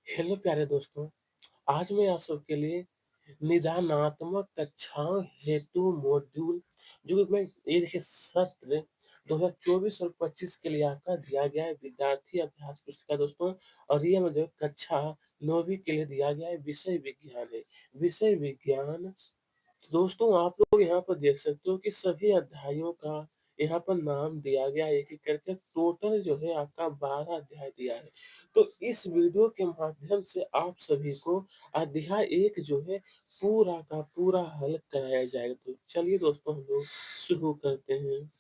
Hello प्यारे दोस्तों, आज मैं आप सबके लिए निदानात्मक कक्षाओं हेतु मॉड्यूल जो कि मैं ये देखिए सत्र 2024 और 25 के लिए आपका दिया गया है विद्यार्थी अभ्यास पुस्तिका दोस्तों। और ये मतलब कक्षा 9वीं के लिए दिया गया है, विषय विज्ञान है। विषय विज्ञान दोस्तों आप लोग यहाँ पर देख सकते हो कि सभी अध्यायों का यहाँ पर नाम दिया गया है एक-एक करके। टोटल जो है आपका 12 अध्याय दिया है। तो इस वीडियो के माध्यम से आप सभी को अध्याय 1 जो है पूरा का पूरा हल कराया जाएगा। तो चलिए दोस्तों हम लोग शुरू करते हैं।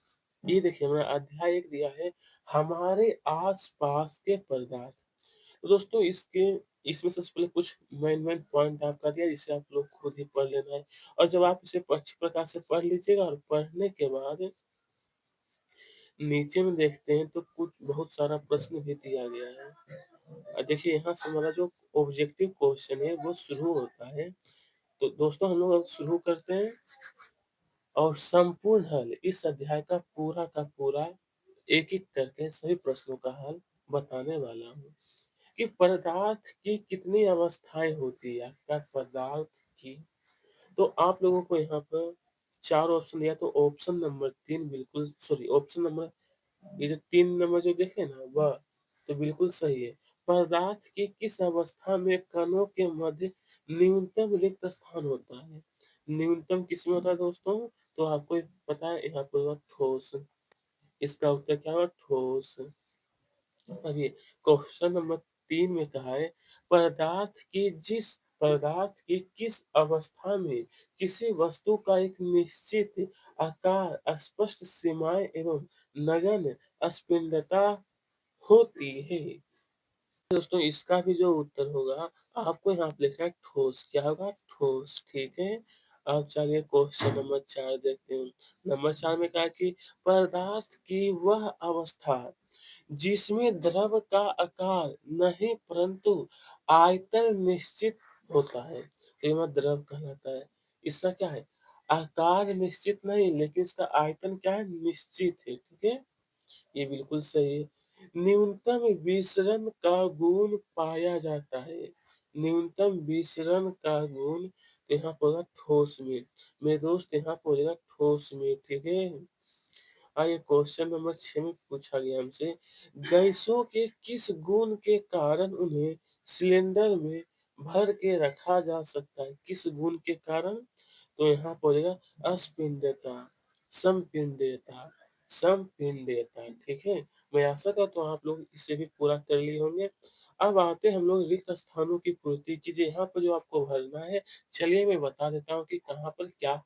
ये देखिए हमारा अध्याय 1 दिया है हमारे आस-पास के पदार्थ। तो दोस्तों इसमें सबसे पहले कुछ मेन पॉइंट आपका दिया जिसे आप लोग खुद ही पढ़ लेना है। और जब आप इसे अच्छी प्रकार से पढ़ लीजिएगा और पढ़ने के बाद नीचे में देखते हैं तो कुछ बहुत सारा प्रश्न भी दिया गया है। देखिए यहाँ से हमारा जो ऑब्जेक्टिव क्वेश्चन है वो शुरू होता है। तो दोस्तों हम लोग अब शुरू करते हैं और संपूर्ण हल इस अध्याय का पूरा एक-एक करके सभी प्रश्नों का हल बताने वाला हूँ। कि पदार्थ की कितनी अवस्थाएँ होती है? आपका पदार्थ की तो आप लोगों को यहाँ पर 4 ऑप्शन दिया तो ऑप्शन नंबर 3 बिल्कुल सॉरी ऑप्शन नंबर ये जो 3 नंबर जो देखे ना वह तो बिल्कुल सही है। पदार्थ की किस अवस्था में कणों के मध्य न्यूनतम रिक्त स्थान होता है? न्यूनतम किसमें होता है दोस्तों? तो आपको पता है यहाँ पर होगा ठोस। इसका उत्तर क्या होगा? ठोस। अब ये क्वेश्चन नंबर 3 में कहा है पदार्थ की किस अवस्था में किसी वस्तु का एक निश्चित आकार, स्पष्ट सीमाएं एवं नगण्य स्पिंडता होती है। दोस्तों इसका भी जो उत्तर होगा आपको यहाँ पे लिखना है ठोस। क्या होगा? ठोस। ठीक है। अब चलिए क्वेश्चन नंबर 4 देखते हैं। नंबर 4 में कहा है कि पदार्थ की वह अवस्था जिसमें द्रव का आकार नहीं परंतु आयतन निश्चित होता है तो यह द्रव कहलाता है। इसका क्या है? आकार निश्चित नहीं लेकिन इसका आयतन क्या है? निश्चित है। ठीक है। ये बिल्कुल सही है। न्यूनतम विसरण का गुण पाया जाता है। न्यूनतम विसरण का गुण तो यहाँ पर होगा ठोस में। मेरे दोस्त यहाँ पर हो जाएगा ठोस में। ठीक है। आइए क्वेश्चन नंबर 6 में पूछा गया हमसे गैसों के किस गुण के कारण उन्हें सिलेंडर में भर के रखा जा सकता है? किस गुण के कारण? तो यहाँ पर हो जाएगा अस्पिंडता, संपिंडता, संपिंडता। ठीक है। मैं आशा करता हूँ आप लोग इसे भी पूरा कर लिए होंगे। अब आते हैं हम लोग रिक्त स्थानों की पूर्ति कीजिए। यहाँ पर जो आपको भरना है चलिए मैं बता देता हूँ कि कहाँ पर क्या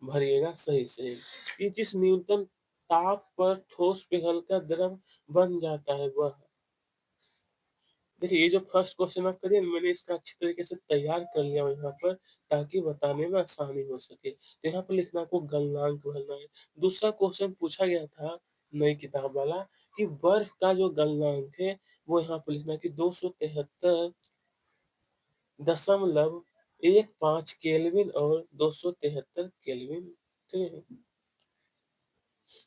भरिएगा सही से। कि जिस न्यूनतम ताप पर ठोस पिघलकर द्रव बन जाता है वह। देखिए ये जो फर्स्ट क्वेश्चन आप करिए ना मैंने इसका अच्छी तरीके से तैयार कर लिया हूँ यहाँ पर ताकि बताने में आसानी हो सके। तो यहाँ पर लिखना आपको गलनांक भरना है। दूसरा क्वेश्चन पूछा गया था नई किताब वाला कि बर्फ का जो गलनांक है वो यहाँ पर लिखना है कि 273.15 केल्विन और 273 केल्विन। ठीक है।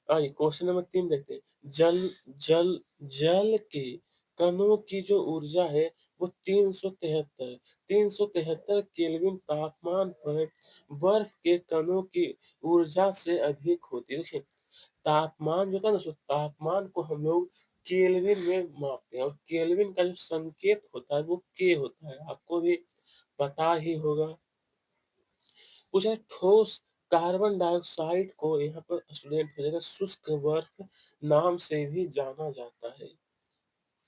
आइए क्वेश्चन नंबर 3 देखते हैं। जल जल के कणों की जो ऊर्जा है वो 373 केल्विन तापमान पर बर्फ के कणों की ऊर्जा से अधिक होती है। देखिए तापमान जो था ना सो तापमान को हम लोग केल्विन में मापते हैं और केल्विन का जो संकेत होता है वो के होता है। आपको भी पता ही होगा। पूछा है ठोस कार्बन डाइऑक्साइड को यहाँ पर स्टूडेंट हो जाएगा शुष्क बर्फ नाम से भी जाना जाता है।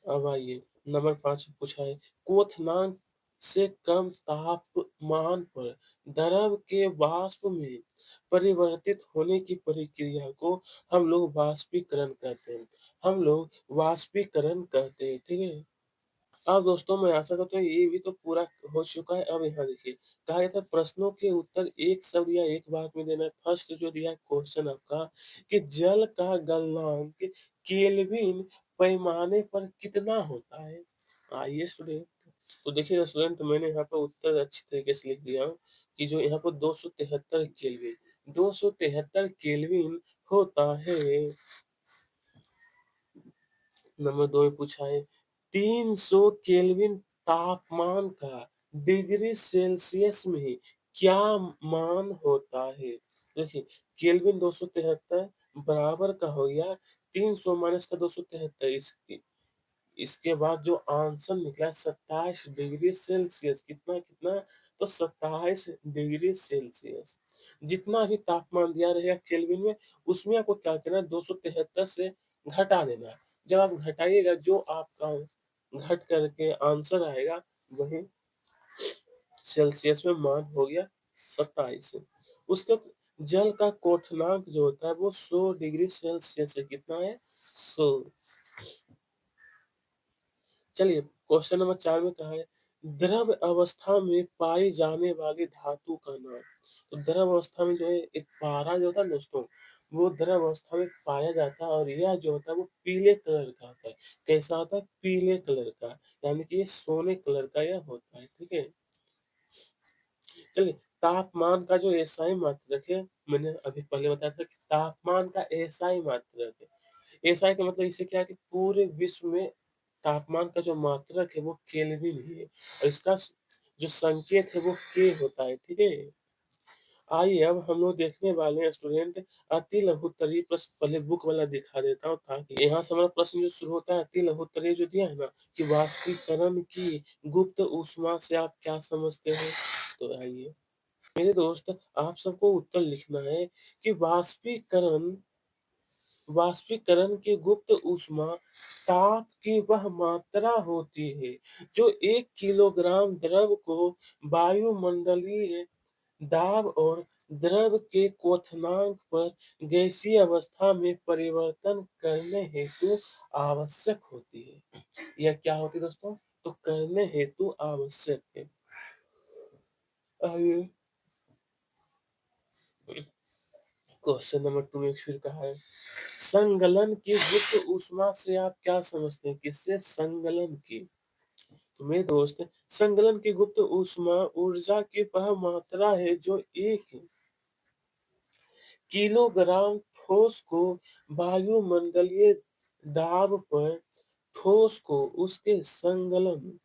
अब आइए नंबर 5 में पूछा है क्वथनांक से कम तापमान पर द्रव के वाष्प में परिवर्तित होने की प्रक्रिया को हम लोग वाष्पीकरण कहते हैं। हम लोग वाष्पीकरण कहते हैं। ठीक है। अब दोस्तों मैं आशा करता हूँ ये भी तो पूरा हो चुका है। अब यहाँ देखिए कहा गया था प्रश्नों के उत्तर एक शब्द या एक वाक्य में देना है। फर्स्ट जो दिया है क्वेश्चन आपका कि जल का गलनांक केल्विन पैमाने पर कितना होता है? आइए स्टूडेंट तो देखिए स्टूडेंट मैंने यहाँ पर उत्तर अच्छी तरीके से लिख दिया हूँ कि जो यहाँ पर 273 केल्विन होता है। नंबर 2 में पूछा है 300 केल्विन तापमान का डिग्री सेल्सियस में क्या मान होता है? देखिए, केल्विन 273 बराबर का हो गया 300 माइनस का 273, इसके बाद जो आंसर निकला 27 डिग्री सेल्सियस, कितना कितना, तो 27 डिग्री सेल्सियस। जितना भी तापमान दिया रहेगा केल्विन में, उसमें आपको क्या करना है, 273 से घटा देना है। जब आप घटाइएगा, जो आपका घट करके आंसर आएगा, वही सेल्सियस में मान हो गया 27। उसके बाद जल का क्वथनांक जो होता है वो 100 डिग्री सेल्सियस है, कितना है, 100। चलिए, क्वेश्चन नंबर 4 में कहा है, द्रव अवस्था में पाई जाने वाली धातु का नाम। तो द्रव अवस्था में जो है एक पारा जो होता है दोस्तों, वो द्रव अवस्था में पाया जाता है, और यह जो होता है वो पीले कलर का होता है। कैसा होता है, पीले कलर का, यानी कि ये सोने कलर का यह होता है, ठीक है। चलिए, तापमान का जो एसआई मात्रक है, मैंने अभी पहले बताया था कि तापमान का एसआई मात्रक है। एसआई का मतलब इसे क्या है कि पूरे विश्व में तापमान का जो मात्रक है वो केल्विन ही है, और इसका जो संकेत है वो के होता है, ठीक है। आइए अब हम लोग देखने वाले हैं स्टूडेंट, अति लघुत्तरीय प्रश्न। पहले बुक वाला दिखा देता हूँ, ताकि यहाँ से हमारा प्रश्न जो शुरू होता है, अति लघुत्तरीय जो दिया है ना, कि वाष्पीकरण की गुप्त ऊष्मा से आप क्या समझते हैं। तो आइए मेरे दोस्त, आप सबको उत्तर लिखना है कि वाष्पीकरण वाष्पीकरण की गुप्त ऊष्मा ताप की वह मात्रा होती है जो 1 किलोग्राम द्रव को वायुमंडलीय दाब और द्रव के क्वथनांक पर गैसीय अवस्था में परिवर्तन करने हेतु आवश्यक होती है। यह क्या होती है दोस्तों, तो करने हेतु आवश्यक है। आइए क्वेश्चन नंबर 2 में फिर कहा है, संगलन की गुप्त ऊष्मा से आप क्या समझते हैं, किससे, संगलन की। तो मेरे दोस्त, संगलन की गुप्त ऊष्मा ऊर्जा की वह मात्रा है जो 1 किलोग्राम ठोस को वायुमंडलीय दाब पर ठोस को उसके संगलन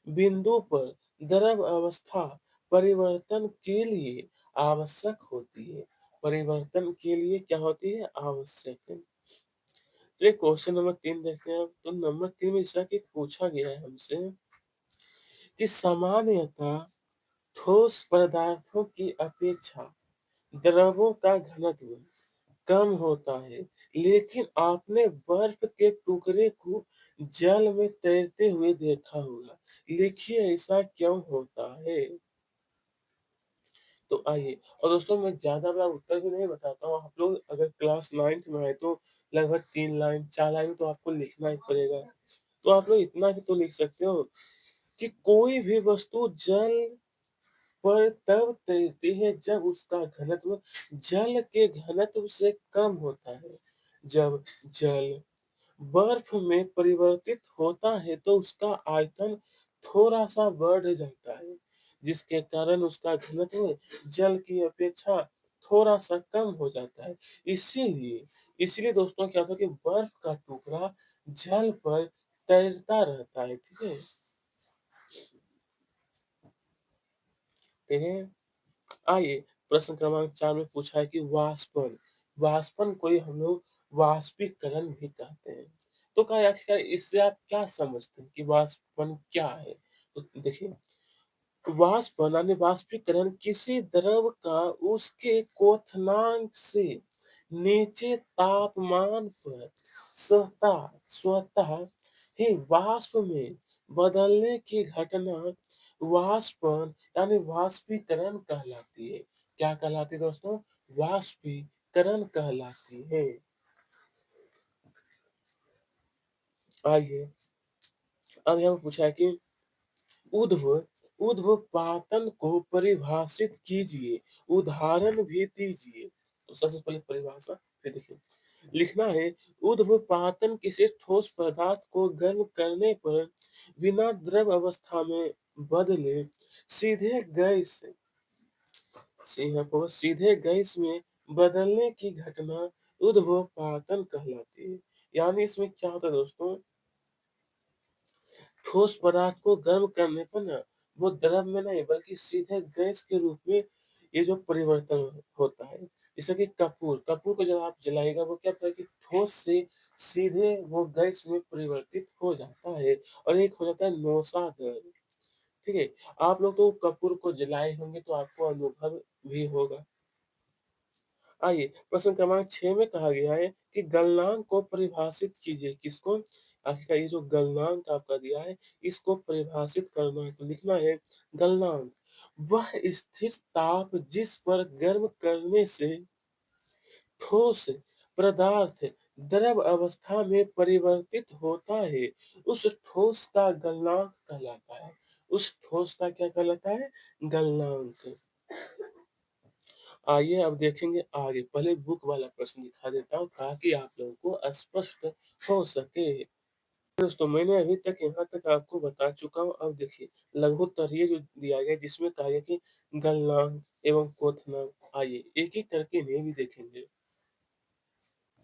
बिंदु पर द्रव अवस्था परिवर्तन के लिए आवश्यक होती है। परिवर्तन के लिए क्या होती है, आवश्यक है। चलिए क्वेश्चन नंबर 3 देखते हैं। तो नंबर 3 में ऐसा कि पूछा गया है हमसे कि सामान्यतः ठोस पदार्थों की अपेक्षा द्रवों का घनत्व कम होता है, लेकिन आपने बर्फ के टुकड़े को जल में तैरते हुए देखा होगा। लिखिए ऐसा क्यों होता है। तो आइए, और दोस्तों मैं ज्यादा बड़ा उत्तर भी नहीं बताता हूँ। आप लोग अगर क्लास 9th में आए तो लगभग 3 लाइन 4 लाइन तो आपको लिखना ही पड़ेगा। तो आप लोग इतना भी तो लिख सकते हो कि कोई भी वस्तु जल पर तब तैरती है जब उसका घनत्व जल के घनत्व से कम होता है। जब जल बर्फ में परिवर्तित होता है तो उसका आयतन थोड़ा सा बढ़ जाता है, जिसके कारण उसका घनत्व जल की अपेक्षा थोड़ा सा कम हो जाता है। इसीलिए इसीलिए दोस्तों क्या होता है कि बर्फ का टुकड़ा जल पर तैरता रहता है, ठीक है। ठीक है, आइए प्रश्न क्रमांक 4 में पूछा है कि वाष्पन, वाष्पन को ही हम लोग वाष्पीकरण भी कहते हैं। तो क्या आखिर इससे आप क्या समझते हैं कि वाष्पन क्या है। तो देखिए, वाष्पन यानी वाष्पीकरण किसी द्रव का उसके क्वथनांक से नीचे तापमान पर स्वतः स्वतः ही वाष्प में बदलने की घटना वाष्पन यानी वाष्पीकरण कहलाती है। क्या कहलाती है दोस्तों, वाष्पीकरण कहलाती है। आइए अब यहाँ पूछा है कि ऊर्ध्व ऊर्ध्वपातन को परिभाषित कीजिए, उदाहरण भी दीजिए। तो सबसे पहले परिभाषा, फिर देखिए लिखना है, ऊर्ध्वपातन किसी ठोस पदार्थ को गर्म करने पर बिना द्रव अवस्था में बदले सीधे गैस सीधे गैस में बदलने की घटना ऊर्ध्वपातन कहलाती है। यानी इसमें क्या होता है दोस्तों, ठोस पदार्थ को गर्म करने पर ना वो द्रव में नहीं बल्कि सीधे गैस के रूप में ये जो परिवर्तन होता है। जैसे कि कपूर, कपूर को जब आप जलाइएगा वो क्या होता है कि ठोस से सीधे वो गैस में परिवर्तित हो जाता है और एक हो जाता है नौसा द्रव। ठीक है? आप लोग तो कपूर को जलाए होंगे तो आपको अनुभव भी होगा। आइए प्रश्न क्रमांक 6 में कहा गया है कि गलनांक को परिभाषित कीजिए। किसको? आखिरकार ये जो गलनांक आपका दिया है इसको परिभाषित करना है तो लिखना है गलनांक वह स्थिर ताप जिस पर गर्म करने से ठोस पदार्थ द्रव अवस्था में परिवर्तित होता है उस ठोस का गलनांक कहलाता है। उस ठोस का क्या कहलाता है? गलनांक। आइए अब देखेंगे आगे। पहले बुक वाला प्रश्न दिखा देता हूँ ताकि आप लोगों को स्पष्ट हो सके। दोस्तों मैंने अभी तक यहाँ तक आपको बता चुका हूँ। अब देखिए लघुत्तरीय जो दिया गया है जिसमें कहा गया कि गलनांक एवं क्वथनांक। आइए एक-एक करके इन्हें भी देखेंगे।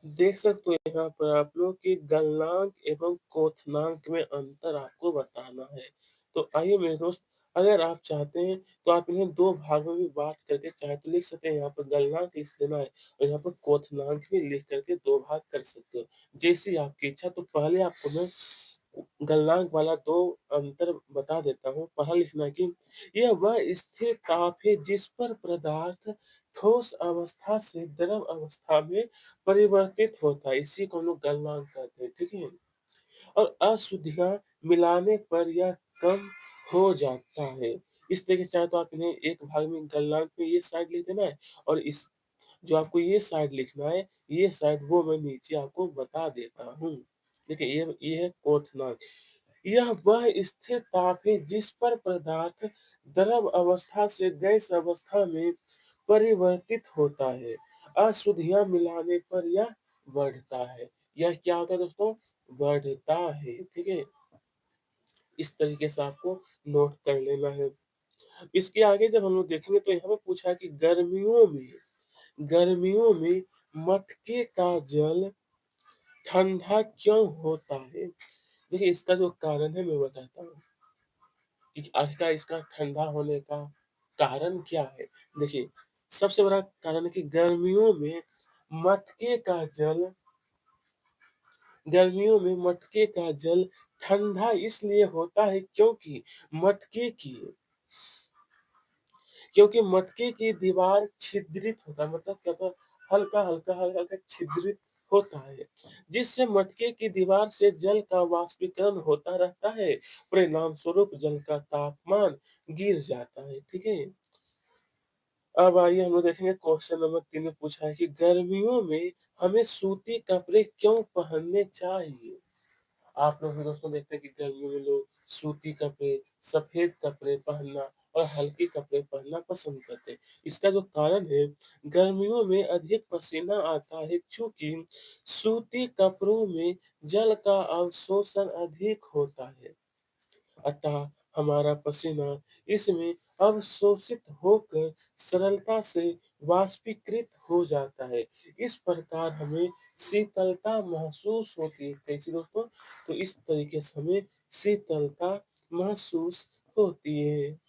देख सकते हो यहाँ पर आप लोग कि गलनांक एवं क्वथनांक में अंतर आपको बताना है। तो आइए मेरे दोस्त अगर आप चाहते हैं तो आप इन्हें 2 भागों में बाँट करके चाहे तो लिख सकते हैं यहाँ पर गलनांक लिख देना है और यहाँ पर क्वथनांक भी लिख करके 2 भाग कर सकते हो। जैसी आपकी इच्छा तो पहले आपको मैं गलनांक वाला 2 अंतर बता देता हूँ। पहला लिखना है कि यह वह स्थिर ताप है जिस पर पदार्थ ठोस अवस्था से द्रव अवस्था में परिवर्तित होता है, इसी को हम लोग गलनांक कहते हैं, ठीक है? और अशुद्धियाँ मिलाने पर यह कम हो जाता है। इस तरीके से चाहे तो आप इन्हें एक भाग में गलनांक में ये साइड लिख देना है और इस जो आपको ये साइड लिखना है, ये साइड वो मैं नीचे आपको बता देता हूँ। देखिए ये है क्वथनांक। यह वह स्थिर ताप है जिस पर पदार्थ द्रव अवस्था से गैस अवस्था में परिवर्तित होता है। अशुद्धियाँ मिलाने पर यह बढ़ता है। यह क्या होता है दोस्तों? बढ़ता है, ठीक है? इस तरीके से आपको नोट कर लेना है। इसके आगे जब हम लोग देखेंगे तो यहाँ पे पूछा है कि गर्मियों में मटके का जल ठंडा क्यों होता है? देखिए इसका जो कारण है मैं बताता हूँ। कि आखिरकार इसका ठंडा होने का कारण क्या है? देखिए, सबसे बड़ा कारण है कि मटके का जल गर्मियों में मटके का जल ठंडा इसलिए होता है मटके की क्योंकि मटके की दीवार छिद्रित होता है मतलब क्या होता है हल्का-हल्का छिद्रित होता है, जिससे मटके की दीवार से जल का वाष्पीकरण होता रहता है, परिणाम स्वरूप जल का तापमान गिर जाता है, ठीक है? अब आइए हम लोग देखेंगे क्वेश्चन नंबर 3 में पूछा है कि गर्मियों में हमें सूती कपड़े क्यों पहनने चाहिए? आप लोग भी दोस्तों देखते हैं कि गर्मियों में लोग सूती कपड़े, सफ़ेद कपड़े पहनना और हल्के कपड़े पहनना पसंद करते हैं। इसका जो कारण है, गर्मियों में अधिक पसीना आता है चूँकि सूती कपड़ों में जल का अवशोषण अधिक होता है। अतः हमारा पसीना इसमें अवशोषित होकर सरलता से वाष्पीकृत हो जाता है। इस प्रकार हमें शीतलता महसूस होती है। कैसी दोस्तों? तो इस तरीके से हमें शीतलता महसूस होती है।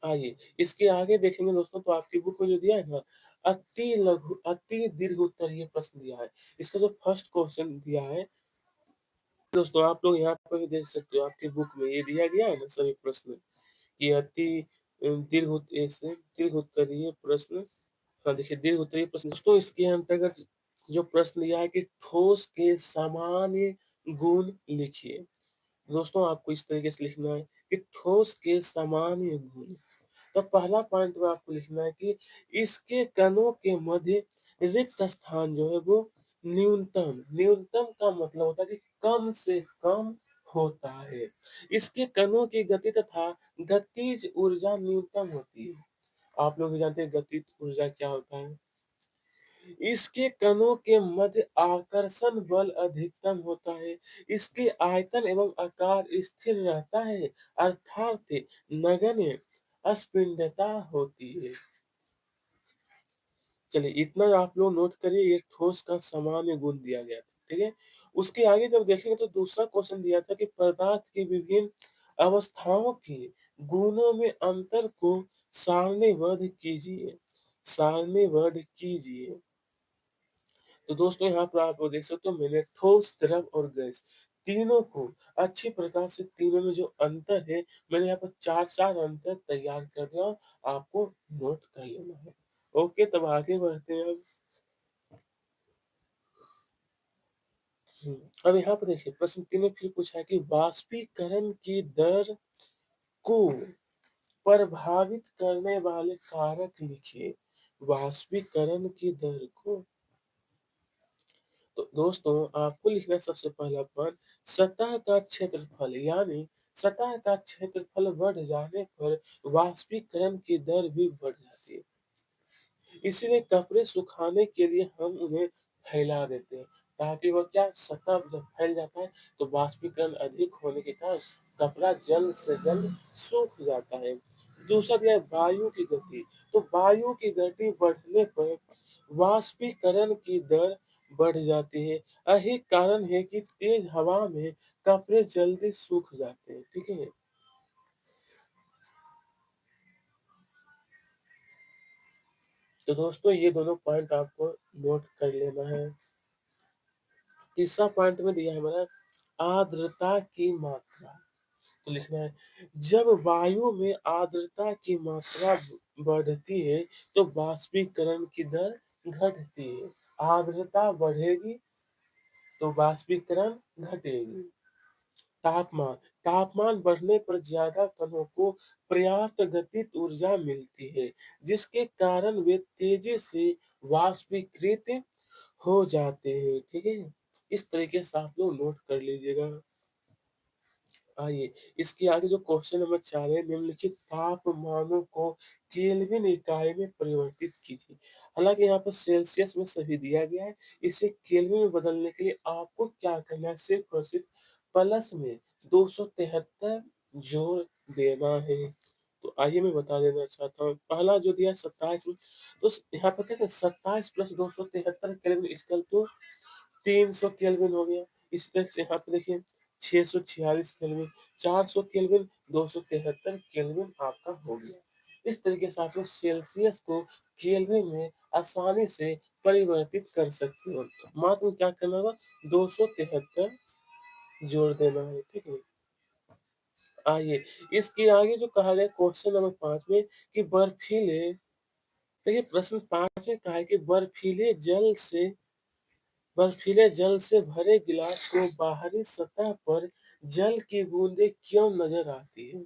आइए, इसके आगे देखेंगे दोस्तों तो आपकी बुक में जो दिया है ना, अति दीर्घ उत्तरीय प्रश्न दिया है। इसका जो फर्स्ट क्वेश्चन दिया है दोस्तों आप लोग यहाँ पर भी देख सकते हो आपकी बुक में ये दिया गया है ना सभी प्रश्न कि दीर्घ उत्तरीय प्रश्न। हाँ देखिए दीर्घ उत्तरीय प्रश्न दोस्तों इसके अंतर्गत जो प्रश्न दिया है कि ठोस के सामान्य गुण लिखिए। दोस्तों आपको इस तरीके से लिखना है कि ठोस के सामान्य गुण। तो पहला पॉइंट में आपको लिखना है कि इसके कणों के मध्य रिक्त स्थान जो है वो न्यूनतम का मतलब होता है कि कम से कम होता है। इसके कणों की गति तथा गतिज ऊर्जा न्यूनतम होती है। आप लोग भी जानते हैं गतिज ऊर्जा क्या होता है। इसके कणों के मध्य आकर्षण बल अधिकतम होता है। इसके आयतन एवं आकार स्थिर रहता है अर्थात नगण्य अस्पिंडता होती है। चलिए इतना आप लोग नोट करिए ये ठोस का सामान्य गुण दिया गया था, ठीक है? उसके आगे जब देखेंगे तो दूसरा क्वेश्चन दिया था कि पदार्थ की विभिन्न अवस्थाओं के गुणों में अंतर को सारणीबद्ध कीजिए, सारणीबद्ध कीजिए। तो दोस्तों यहाँ पर आप देख सकते हो मैंने ठोस, द्रव और गैस तीनों को अच्छी प्रकार से तीनों में जो अंतर है मैंने यहाँ पर 4-4 अंतर तैयार कर दिया हूँ, आपको नोट कर लेना है। ओके, तब आगे बढ़ते हैं अब। अब यहाँ पर देखिए प्रश्न 3 में फिर पूछा है कि वाष्पीकरण की दर को प्रभावित करने वाले कारक लिखिए। वाष्पीकरण की दर को, तो दोस्तों आपको लिखना है सबसे पहला पॉइंट सतह का क्षेत्रफल, यानी सतह का क्षेत्रफल बढ़ जाने पर वाष्पीकरण की दर भी बढ़ जाती है। इसीलिए कपड़े सुखाने के लिए हम उन्हें फैला देते हैं, ताकि वह क्या सतह जब फैल जाता है तो वाष्पीकरण अधिक होने के कारण कपड़ा जल्द से जल्द सूख जाता है। दूसरा दिया है वायु की गति, तो वायु की गति बढ़ने पर वाष्पीकरण की दर बढ़ जाती है। यही कारण है कि तेज हवा में कपड़े जल्दी सूख जाते हैं। ठीक है, तो दोस्तों ये दोनों पॉइंट आपको नोट कर लेना है। तीसरा पॉइंट में दिया है हमारा आर्द्रता की मात्रा, तो लिखना है जब वायु में आर्द्रता की मात्रा बढ़ती है तो वाष्पीकरण की दर घटती है। आर्द्रता बढ़ेगी तो वाष्पीकरण घटेगी। तापमान, तापमान बढ़ने पर ज्यादा कणों को पर्याप्त गतिज ऊर्जा मिलती है, जिसके कारण वे तेजी से वाष्पीकृत हो जाते हैं। ठीक है, इस तरीके से आप लोग नोट कर लीजिएगा। आइए, इसके आगे जो क्वेश्चन नंबर 4 है, निम्नलिखित तापमानों को केल्विन इकाई में परिवर्तित कीजिए। हालाँकि यहाँ पर सेल्सियस में सभी दिया गया है, इसे केल्विन में बदलने के लिए आपको क्या करना है, सिर्फ और सिर्फ प्लस में 273 जोड़ देना है। तो आइए मैं बता देना चाहता हूँ, पहला जो दिया है 27 में, तो यहाँ पर कहते हैं 27 plus 273 kelvin equal to 300 kelvin हो गया। इसी तरह से यहाँ पे देखिए 646 केल्विन, 400 केल्विन, 273 केल्विन आपका हो गया। इस तरीके से आप लोग सेल्सियस को केल्विन में आसानी से परिवर्तित कर सकते हो। मात्र क्या करना होगा, 273 जोड़ देना है। ठीक है, आइए इसके आगे जो कहा गया क्वेश्चन नंबर 5 में कि बर्फीले, देखिए प्रश्न 5 में कहा है कि बर्फीले जल से भरे गिलास को बाहरी सतह पर जल की बूंदें क्यों नजर आती है?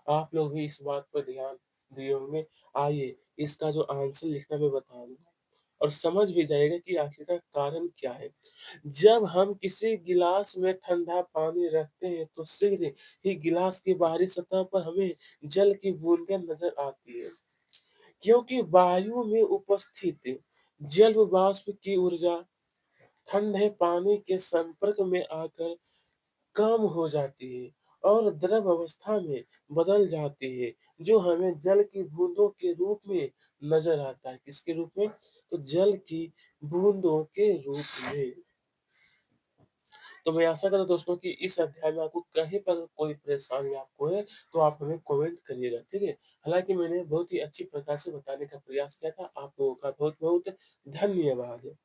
आप लोग भी इस बात पर ध्यान दिए होंगे। आइए इसका जो आंसर लिखना मैं बता दूंगा और समझ भी जाएगा कि आखिर का कारण क्या है। जब हम किसी गिलास में ठंडा पानी रखते हैं तो शीघ्र ही गिलास की बाहरी सतह पर हमें जल की बूंदें नजर आती है, क्योंकि वायु में उपस्थित जल वाष्प की ऊर्जा ठंडे पानी के संपर्क में आकर कम हो जाती है और द्रव अवस्था में बदल जाती है, जो हमें जल की बूंदों के रूप में नजर आता है। किसके रूप में? तो जल की बूंदों के रूप में। तो मैं आशा करता हूँ दोस्तों कि इस अध्याय में आपको कहीं पर कोई परेशानी आपको है तो आप हमें कमेंट करिएगा, ठीक है। हालांकि मैंने बहुत ही अच्छी प्रकार से बताने का प्रयास किया था। आप लोगों का बहुत बहुत धन्यवाद।